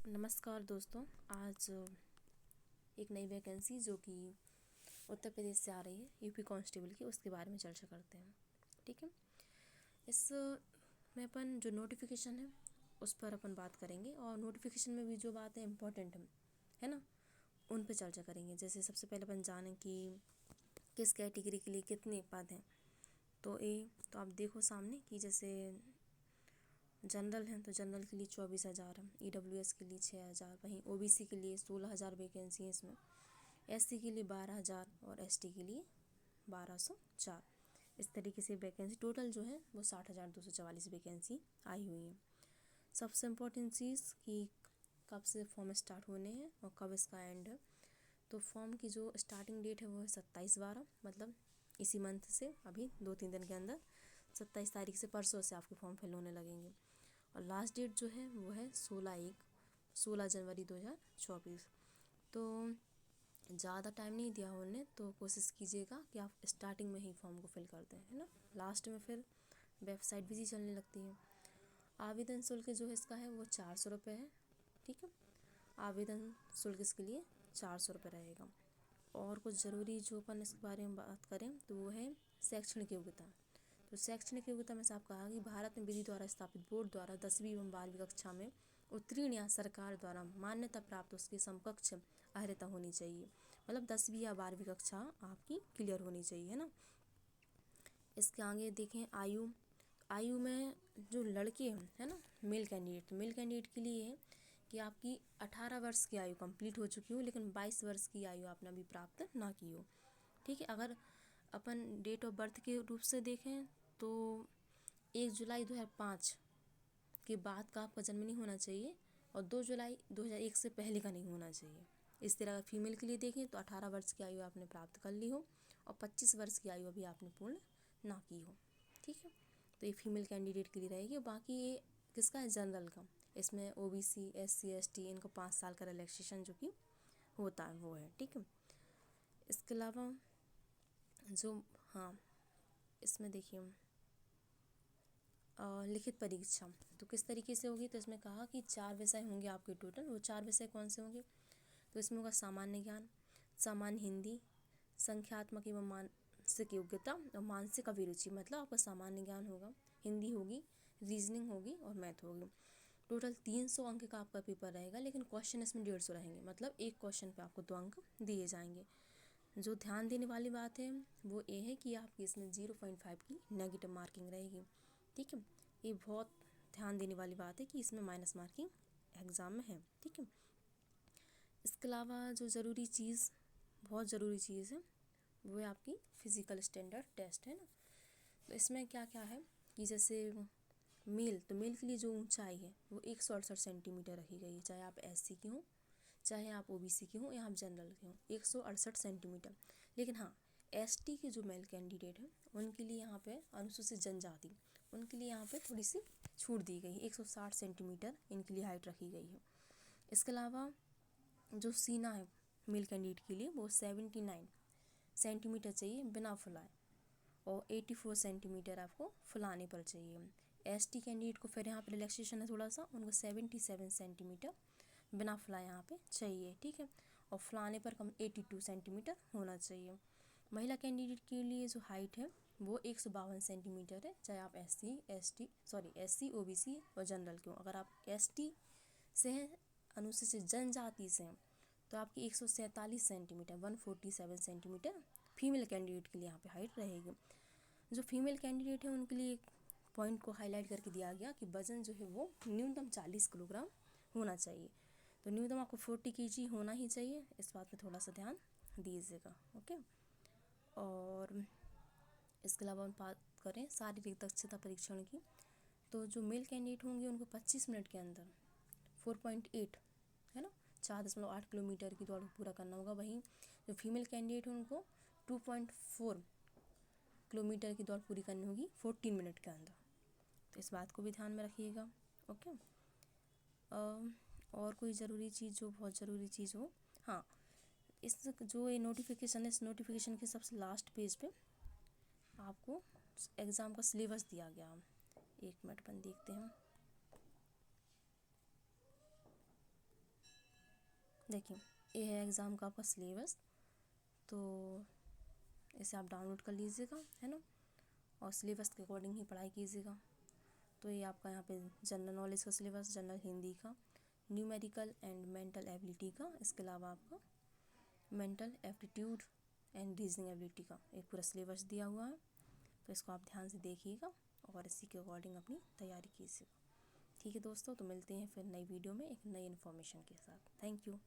नमस्कार दोस्तों। आज एक नई वैकेंसी जो कि उत्तर प्रदेश से आ रही है यूपी कांस्टेबल की, उसके बारे में चर्चा करते हैं। ठीक है, इस में अपन जो नोटिफिकेशन है उस पर अपन बात करेंगे और नोटिफिकेशन में भी जो बातें इम्पोर्टेंट है ना, उन पर चर्चा करेंगे। जैसे सबसे पहले अपन जानें कि किस कैटेगरी के लिए कितने पद हैं। तो आप देखो सामने कि जैसे जनरल हैं तो जनरल के लिए 24,000 है, EWS के लिए 6,000, वहीं OBC के लिए 16,000 वैकेंसी है इसमें, SC के लिए 12,000 और ST के लिए 1,204। इस तरीके से वैकेंसी टोटल जो है वो 60,244 वैकेंसी आई हुई है। सबसे इम्पोर्टेंट चीज़ कि कब से फॉर्म स्टार्ट होने हैं और कब इसका एंड है। तो फॉर्म की जो स्टार्टिंग डेट है वो है 27/12, मतलब इसी मंथ से अभी 2-3 दिन के अंदर 27 तारीख से, परसों से आपके फॉर्म फिल होने लगेंगे। और लास्ट डेट जो है वो है 16 जनवरी 2024। तो ज़्यादा टाइम नहीं दिया उन्होंने, तो कोशिश कीजिएगा कि आप स्टार्टिंग में ही फॉर्म को फिल कर दें, है ना। लास्ट में फिर वेबसाइट बिजी चलने लगती है। आवेदन शुल्क जो है इसका है वो 400 रुपये है। ठीक है, आवेदन शुल्क इसके लिए 400 रुपये रहेगा। और कुछ ज़रूरी जो अपन इसके बारे में बात करें तो वो है शैक्षणिक योग्यता। तो शैक्षणिक योग्यता में से आप कहा कि भारत में विधि द्वारा स्थापित बोर्ड द्वारा 10वीं एवं 12वीं कक्षा में उत्तीर्ण या सरकार द्वारा मान्यता प्राप्त उसके समकक्ष अर्हता होनी चाहिए। मतलब 10वीं या 12वीं कक्षा आपकी क्लियर होनी चाहिए, है ना। इसके आगे देखें आयु में जो लड़के हैं, है ना, मेल कैंडिडेट के लिए है कि आपकी 18 वर्ष की आयु कंप्लीट हो चुकी हो, लेकिन 22 वर्ष की आयु आपने अभी प्राप्त ना की हो। ठीक है, अगर अपन डेट ऑफ बर्थ के रूप से देखें तो 1 जुलाई 2005 के बाद का आपका जन्म नहीं होना चाहिए और 2 जुलाई 2001 से पहले का नहीं होना चाहिए। इस तरह अगर फीमेल के लिए देखें तो 18 वर्ष की आयु आपने प्राप्त कर ली हो और 25 वर्ष की आयु अभी आपने पूर्ण ना की हो। ठीक है, तो ये फीमेल कैंडिडेट के लिए रहेगी। बाकी ये किसका है, जनरल का। इसमें OBC SC ST इनको 5 साल का रिलैक्सेशन जो कि होता है वो है। ठीक है, इसके अलावा जो इसमें देखिए लिखित परीक्षा तो किस तरीके से होगी। तो इसमें कहा कि 4 विषय होंगे आपके टोटल। वो 4 विषय कौन से होंगे, तो इसमें होगा सामान्य ज्ञान, सामान्य हिंदी, संख्यात्मक एवं मानसिक योग्यता और मानसिक अभिरुचि। मतलब आपका सामान्य ज्ञान होगा, हिंदी होगी, रीजनिंग होगी और मैथ होगी। टोटल 300 अंक का आपका पेपर रहेगा, लेकिन क्वेश्चन इसमें 150 रहेंगे। मतलब एक क्वेश्चन पे आपको 2 अंक दिए जाएंगे। जो ध्यान देने वाली बात है वो ये है कि आपकी इसमें 0.5 की नेगेटिव मार्किंग रहेगी। ठीक है, ये बहुत ध्यान देने वाली बात है कि इसमें माइनस मार्किंग एग्ज़ाम में है। ठीक है, इसके अलावा जो बहुत ज़रूरी चीज़ है वो है आपकी फिज़िकल स्टैंडर्ड टेस्ट, है ना। तो इसमें क्या क्या है कि जैसे मेल के लिए जो ऊंचाई है वो 168 सेंटीमीटर रखी गई है, चाहे आप SC के हों, चाहे आप OBC के हों या आप जनरल के हों, 168 सेंटीमीटर। लेकिन हाँ, ST के जो मेल कैंडिडेट हैं उनके लिए यहाँ पे अनुसूचित जनजाति, उनके लिए यहाँ पे थोड़ी सी छूट दी गई है, 160 सेंटीमीटर इनके लिए हाइट रखी गई है। इसके अलावा जो सीना है मेल कैंडिडेट के लिए वो 79 सेंटीमीटर चाहिए बिना फुलाए और 84 सेंटीमीटर आपको फुलाने पर चाहिए। ST कैंडिडेट को फिर यहाँ पर रिलैक्सेशन है थोड़ा सा, उनको 77 सेंटीमीटर बिना फुलाए यहाँ पे चाहिए। ठीक है, और फुलाने पर कम 82 सेंटीमीटर होना चाहिए। महिला कैंडिडेट के लिए जो हाइट है वो 152 सेंटीमीटर है, चाहे आप SC OBC और जनरल के हो। अगर आप ST से हैं, अनुसूचित जनजाति से हैं, तो आपकी 147 सेंटीमीटर 147 सेंटीमीटर फीमेल कैंडिडेट के लिए यहाँ पे हाइट रहेगी। जो फीमेल कैंडिडेट है उनके लिए पॉइंट को हाईलाइट करके दिया गया कि वज़न जो है वो न्यूनतम 40 किलोग्राम होना चाहिए। तो न्यूनतम आपको 40 kg होना ही चाहिए, इस बात पे थोड़ा सा ध्यान दीजिएगा। ओके, और इसके अलावा हम बात करें शारीरिक दक्षता परीक्षण की, तो जो मेल कैंडिडेट होंगे उनको 25 मिनट के अंदर 4.8, है ना, 4.8 किलोमीटर की दौड़ पूरा करना होगा। वहीं जो फीमेल कैंडिडेट है उनको 2.4 किलोमीटर की दौड़ पूरी करनी होगी 14 मिनट के अंदर। तो इस बात को भी ध्यान में रखिएगा। ओके, और कोई ज़रूरी चीज़ जो बहुत ज़रूरी चीज़ हो, हाँ, इस जो ये नोटिफिकेशन है, इस नोटिफिकेशन के सबसे लास्ट पेज पे आपको एग्ज़ाम का सिलेबस दिया गया। 1 मिनट अपन देखते हैं। देखिए, ये है एग्ज़ाम का आपका सिलेबस, तो इसे आप डाउनलोड कर लीजिएगा, है ना, और सिलेबस के अकॉर्डिंग ही पढ़ाई कीजिएगा। तो ये आपका यहाँ पे जनरल नॉलेज का सिलेबस, जनरल हिंदी का, न्यूमेरिकल एंड मेंटल एबिलिटी का, इसके अलावा आपका mental aptitude and reasoning ability का एक पूरा सिलेबस दिया हुआ है। तो इसको आप ध्यान से देखिएगा और इसी के अकॉर्डिंग अपनी तैयारी कीजिएगा। ठीक है दोस्तों, तो मिलते हैं फिर नई वीडियो में एक नई इन्फॉर्मेशन के साथ। Thank you.